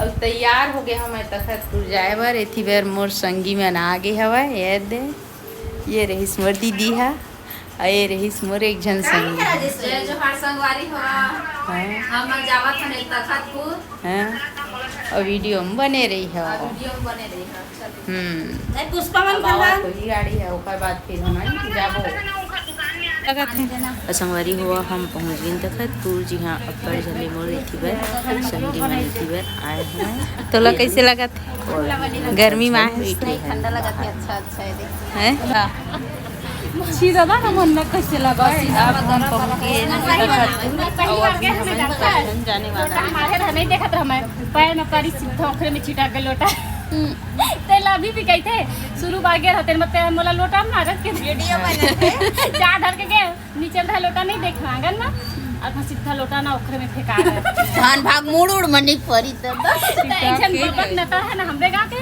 अब तैयार हो गए हमें तखतपुर जाए बर एथी बेर मोर संगी में आ गए हवा ये दे ये रही मोर दीदी है ये रही मोर एक जन संगी जय जोहार संगवारी हो हम जावत हने तखतपुर हैं और वीडियो में बने रही है वीडियो में बने रही है नहीं पुष्पा मन का कोई गाड़ी है ओकर बाद फिर हम जाबो संगवारी हुआ हम पहुँच गए तखतपुर जी हाँ अक्कर जले मोर थी बार संगी मन थी बार आए हैं तो लग कैसे लगा थे गर्मी में ठंडा लगा थे अच्छा है सीधा ना मन में कैसे लगा अब हम पहुँच गए जाने वाला हमारे नहीं देखा था हमें पैर में परी धोखरे में छिटा के लोटा तेल अभी भी गई थे शुरू बागे रहते मतलब मोला लोटा में रख के वीडियो बने चार धर के नीचे धा लोटा नहीं देख मांगन ना अब सीधा लोटा ना ओखरे में फेंका है धान भाग मुड़ उड़ मंडी परी तब टेंशन बबक नता है ना हमरे गा के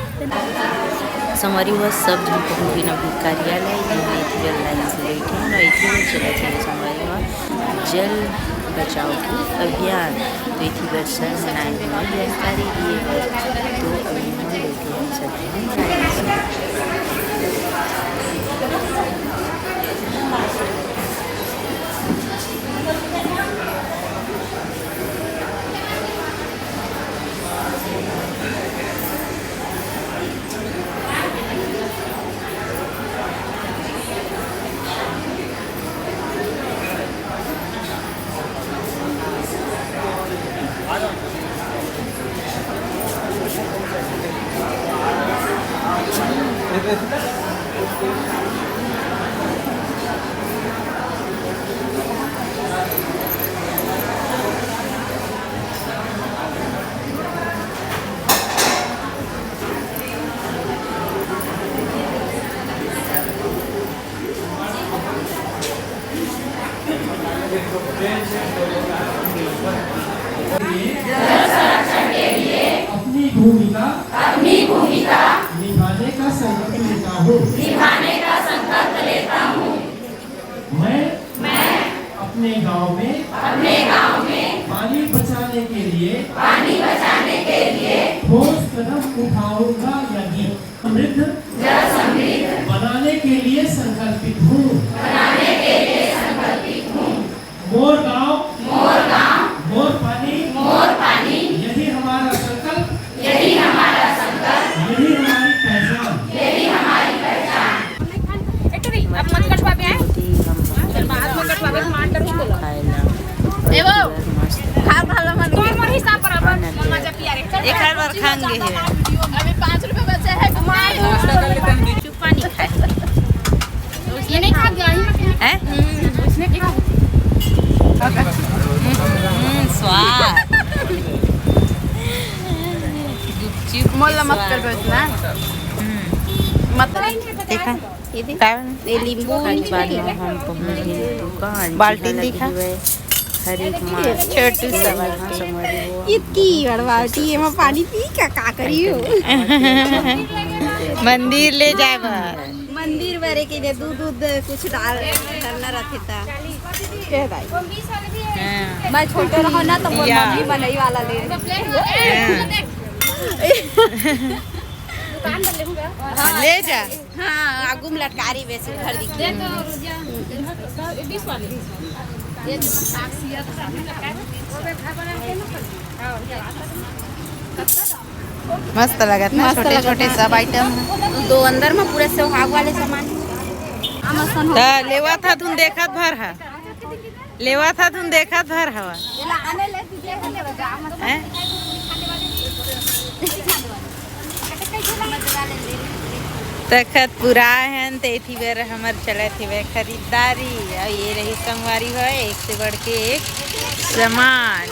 संगवारी हुआ सब जन पहुँच गए अपने कार्यालय यहाँ इधर लाइन से बैठे हैं और इधर चला थे संगवारी हुआ जल बचाओ की अभियान तो इसी बार सर मनाए हुए जानकारी दिए गए तो अभी हम बैठे हैं सब अपनी भूमिका निभाने का संकल्प लेता हूँ मैं अपने गांव में पानी बचाने के लिए ठोस कदम उठाऊंगा यदि जल समृद्ध बनाने के लिए संकल्पित हूँ मोर गांव मोर पानी यही हमारा संकल्प यही हमारी पहचान अब मन कटवा पे आए चल बात में कटवा पे टमाटर ही बोलो ए वो खा लो मन तो मोर हिसाब पर अब मजा पिया रे एक बार खाएंगे है अभी 5 रुपए बचे है कमाल चुप्पा नहीं खाए ये नहीं खा गया ही हैं उसने क्या स्वाद मोला मत कर बस ना मत देखा ये नींबू बाद में हम पहुंच गए दुकान बाल्टी दिखा हर एक माँ छोटू सवाल इतनी बड़ बाल्टी में पानी पी का करी हो मंदिर ले जाए मंदिर भरे के लिए दूध कुछ डालना रखे था मैं छोटे रहो ना तो मम्मी बनई वाला ले ले जा हाँ आगू में लटकारी वैसे घर दिखी मस्त लगा था छोटे छोटे सब आइटम दो अंदर में पूरे सुहाग वाले सामान लेवा था तुम देखत भर है लेवा था तुम देखत भर हवा तखतपुरा है ते थी बेर हमर चले थे वे खरीदारी और ये रही संगवारी है एक से बढ़ के एक सामान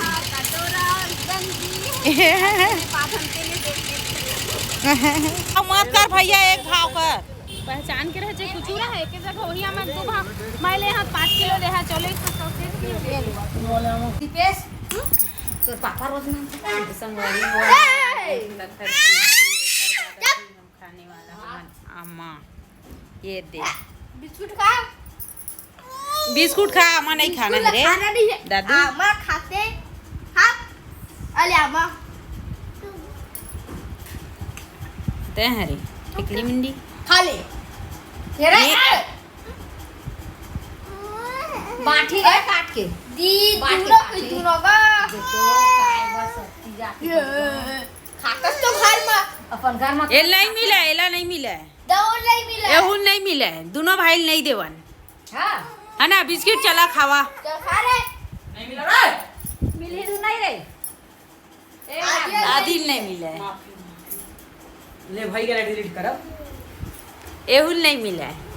मत कर भैया एक भाव कर पहचान के रहे कुछ रहा है एक जगह वही हम दो भाव मैं ले हां 5 किलो रहा चले दीपेश तो पापा रोज में संगवारी हो खाने वाला अम्मा ये दे बिस्कुट खा अम्मा नहीं खाना है रे दादू अम्मा खाते हाँ अले अम्मा ते हरे टिकली मिंडी खा ले तेरा ये- बाठी है काट के दी बाटी दूनो काटे। दूनो का देखो काय बस सत्ती जाती खातस तो घर में अपन घर में एल नहीं मिला है, एला नहीं मिला है, दौड़ नहीं मिला एहुन नहीं मिला है, दोनों भाई नहीं देवन हां है ना। बिस्किट चला खावा चल खा रे नहीं मिला रे मिली तो नहीं रे आदिल नहीं मिला है, ले भाई का डिलीट करब एहुन नहीं मिला है।